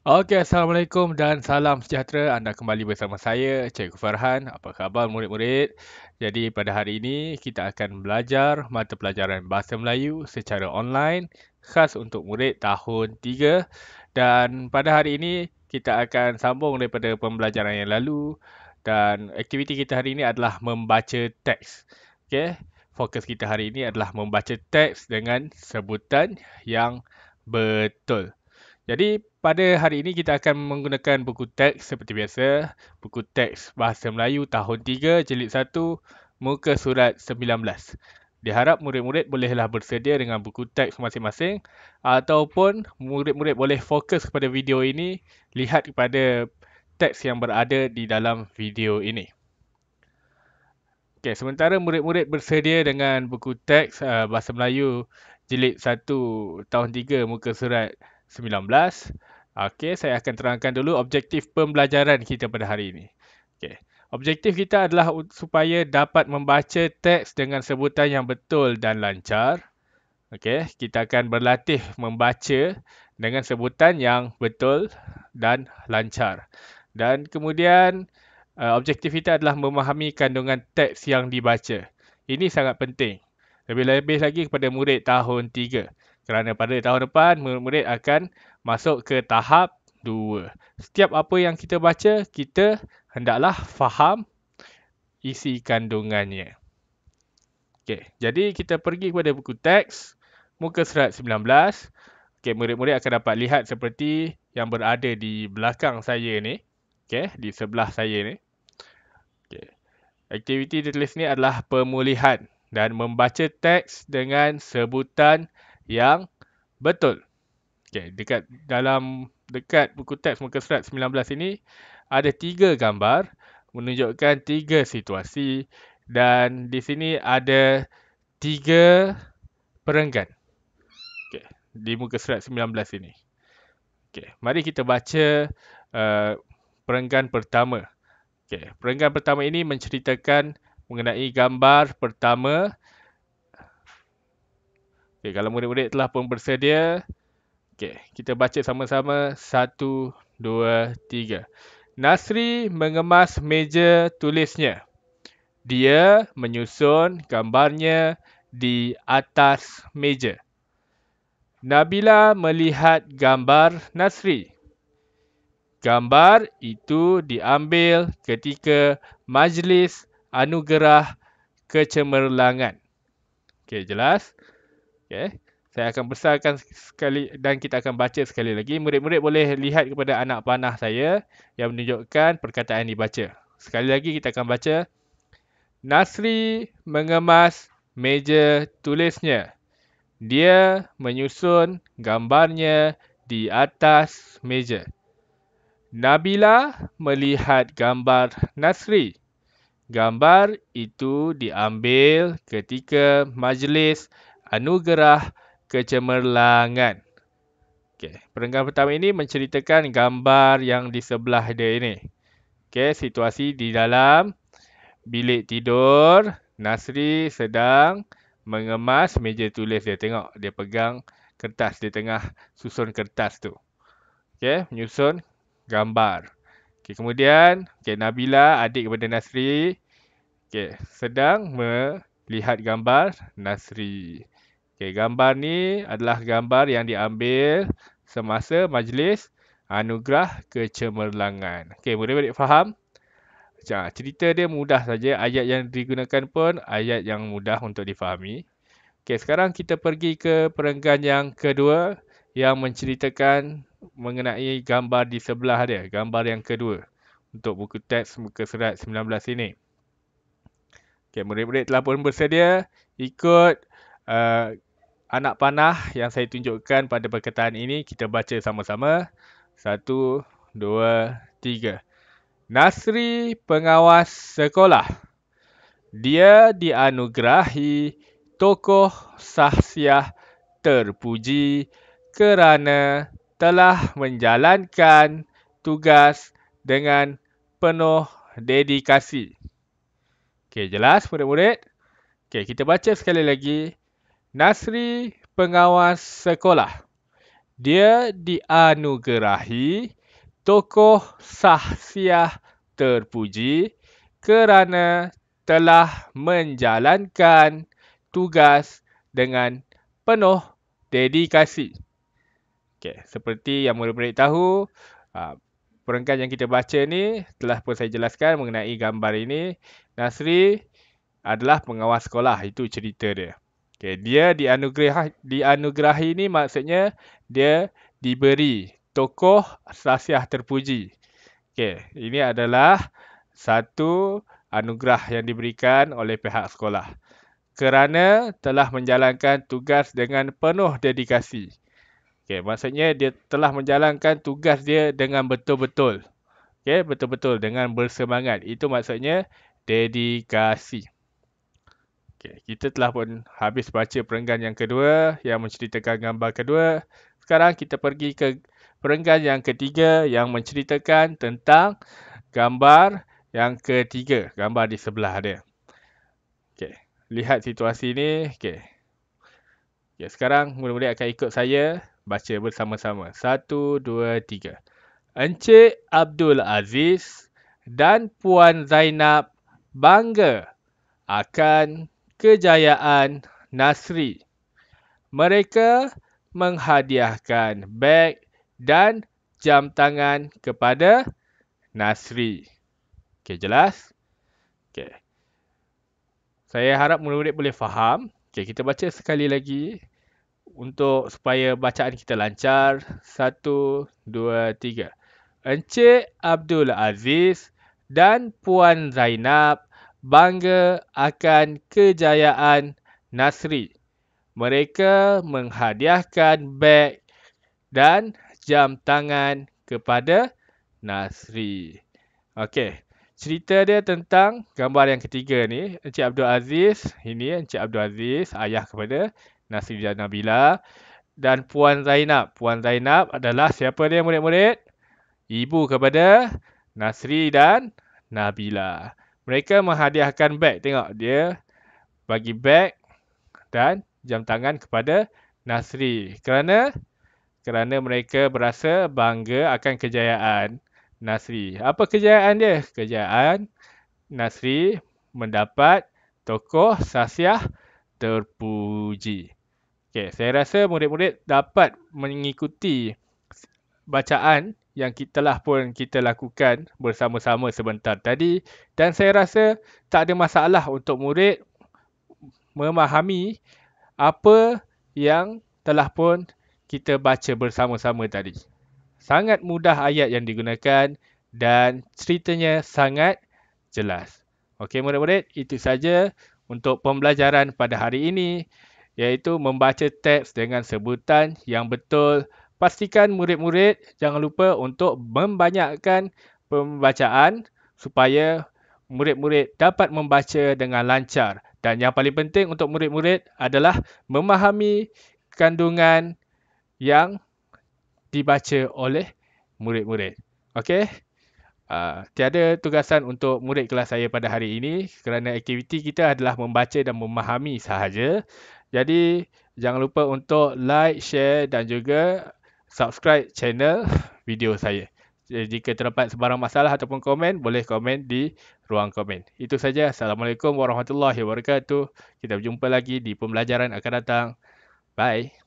Okey, Assalamualaikum dan salam sejahtera. Anda kembali bersama saya, Cikgu Farhan. Apa khabar murid-murid? Jadi pada hari ini kita akan belajar mata pelajaran Bahasa Melayu secara online khas untuk murid tahun 3. Dan pada hari ini kita akan sambung daripada pembelajaran yang lalu dan aktiviti kita hari ini adalah membaca teks. Okey, fokus kita hari ini adalah membaca teks dengan sebutan yang betul. Jadi pada hari ini kita akan menggunakan buku teks seperti biasa, buku teks Bahasa Melayu tahun 3 jilid 1 muka surat 19. Diharap murid-murid bolehlah bersedia dengan buku teks masing-masing ataupun murid-murid boleh fokus kepada video ini, lihat kepada teks yang berada di dalam video ini. Okey, sementara murid-murid bersedia dengan buku teks Bahasa Melayu jilid 1 tahun 3 muka surat 19. Okey, saya akan terangkan dulu objektif pembelajaran kita pada hari ini. Okey, objektif kita adalah supaya dapat membaca teks dengan sebutan yang betul dan lancar. Okey, kita akan berlatih membaca dengan sebutan yang betul dan lancar. Dan kemudian objektif kita adalah memahami kandungan teks yang dibaca. Ini sangat penting. Lebih-lebih lagi kepada murid tahun 3. Kerana pada tahun depan, murid-murid akan masuk ke tahap 2. Setiap apa yang kita baca, kita hendaklah faham isi kandungannya. Okey, jadi kita pergi kepada buku teks, muka surat 19. Okey, murid-murid akan dapat lihat seperti yang berada di belakang saya ni. Okey, di sebelah saya ni. Okey. Aktiviti ditulis ni adalah pemulihan dan membaca teks dengan sebutan yang betul. Okey, dekat buku teks muka surat 19 ini ada 3 gambar menunjukkan 3 situasi dan di sini ada 3 perenggan. Okey, di muka surat 19 ini. Okey, mari kita baca perenggan pertama. Okey, perenggan pertama ini menceritakan mengenai gambar pertama. Okey, kalau murid-murid telah pun bersedia, okey, kita baca sama-sama 1, 2, 3. Nasri mengemas meja tulisnya. Dia menyusun gambarnya di atas meja. Nabila melihat gambar Nasri. Gambar itu diambil ketika majlis anugerah kecemerlangan. Okey, jelas? Okey. Saya akan besarkan sekali dan kita akan baca sekali lagi. Murid-murid boleh lihat kepada anak panah saya yang menunjukkan perkataan dibaca. Sekali lagi kita akan baca. Nasri mengemas meja tulisnya. Dia menyusun gambarnya di atas meja. Nabila melihat gambar Nasri. Gambar itu diambil ketika majlis anugerah kecemerlangan. Okey, perenggan pertama ini menceritakan gambar yang di sebelah dia ini. Okey, situasi di dalam bilik tidur. Nasri sedang mengemas meja tulis dia. Tengok, dia pegang kertas di tengah susun kertas tu. Okey, menyusun gambar. Okey, kemudian Nabila, adik kepada Nasri, sedang melihat gambar Nasri. Okey, gambar ni adalah gambar yang diambil semasa majlis anugerah kecemerlangan. Okey, murid-murid faham? Cerita dia mudah saja. Ayat yang digunakan pun ayat yang mudah untuk difahami. Okey, sekarang kita pergi ke perenggan yang kedua yang menceritakan mengenai gambar di sebelah dia, gambar yang kedua untuk buku teks muka surat 19 ini. Okey, murid-murid telah pun bersedia ikut anak panah yang saya tunjukkan pada perkataan ini. Kita baca sama-sama. 1, 2, 3. Nasri pengawas sekolah. Dia dianugerahi tokoh sahsiah terpuji kerana telah menjalankan tugas dengan penuh dedikasi. Okey, jelas murid-murid? Okey, kita baca sekali lagi. Nasri pengawas sekolah. Dia dianugerahi tokoh sahsiah terpuji kerana telah menjalankan tugas dengan penuh dedikasi. Okay, seperti yang murid-murid tahu, perenggan yang kita baca ni telah pun saya jelaskan mengenai gambar ini. Nasri adalah pengawas sekolah, itu cerita dia. Okay, dia dianugerahi ni maksudnya dia diberi tokoh sahsiah terpuji. Okay, ini adalah satu anugerah yang diberikan oleh pihak sekolah kerana telah menjalankan tugas dengan penuh dedikasi. Okay, maksudnya dia telah menjalankan tugas dia dengan betul-betul. Okay, betul-betul dengan bersemangat. Itu maksudnya dedikasi. Okay, kita telah pun habis baca perenggan yang kedua yang menceritakan gambar kedua. Sekarang kita pergi ke perenggan yang ketiga yang menceritakan tentang gambar yang ketiga. Gambar di sebelah dia. Okay, lihat situasi ni. Okay. Okay, sekarang murid-murid akan ikut saya baca bersama-sama. 1, 2, 3. Encik Abdul Aziz dan Puan Zainab bangga akan kejayaan Nasri. Mereka menghadiahkan beg dan jam tangan kepada Nasri. Okey, jelas? Okey. Saya harap murid-murid boleh faham. Okey, kita baca sekali lagi untuk supaya bacaan kita lancar. 1, 2, 3. Encik Abdul Aziz dan Puan Zainab bangga akan kejayaan Nasri. Mereka menghadiahkan beg dan jam tangan kepada Nasri. Okey, cerita dia tentang gambar yang ketiga ni. Encik Abdul Aziz, ini Encik Abdul Aziz, ayah kepada Nasri dan Nabila. Dan Puan Zainab. Puan Zainab adalah siapa dia murid-murid? Ibu kepada Nasri dan Nabila. Mereka menghadiahkan beg. Tengok, dia bagi beg dan jam tangan kepada Nasri. Kerana mereka berasa bangga akan kejayaan Nasri. Apa kejayaan dia? Kejayaan Nasri mendapat tokoh sahsiah terpuji. Okay, saya rasa murid-murid dapat mengikuti bacaan yang kita lakukan bersama-sama sebentar tadi, dan saya rasa tak ada masalah untuk murid memahami apa yang telah pun kita baca bersama-sama tadi. Sangat mudah ayat yang digunakan dan ceritanya sangat jelas. Okey murid-murid, itu saja untuk pembelajaran pada hari ini, iaitu membaca teks dengan sebutan yang betul. Pastikan murid-murid jangan lupa untuk membanyakkan pembacaan supaya murid-murid dapat membaca dengan lancar. Dan yang paling penting untuk murid-murid adalah memahami kandungan yang dibaca oleh murid-murid. Okey? Tiada tugasan untuk murid kelas saya pada hari ini kerana aktiviti kita adalah membaca dan memahami sahaja. Jadi, jangan lupa untuk like, share dan juga subscribe channel video saya. Jika terdapat sebarang masalah ataupun komen, boleh komen di ruang komen. Itu saja. Assalamualaikum warahmatullahi wabarakatuh. Kita berjumpa lagi di pembelajaran akan datang. Bye.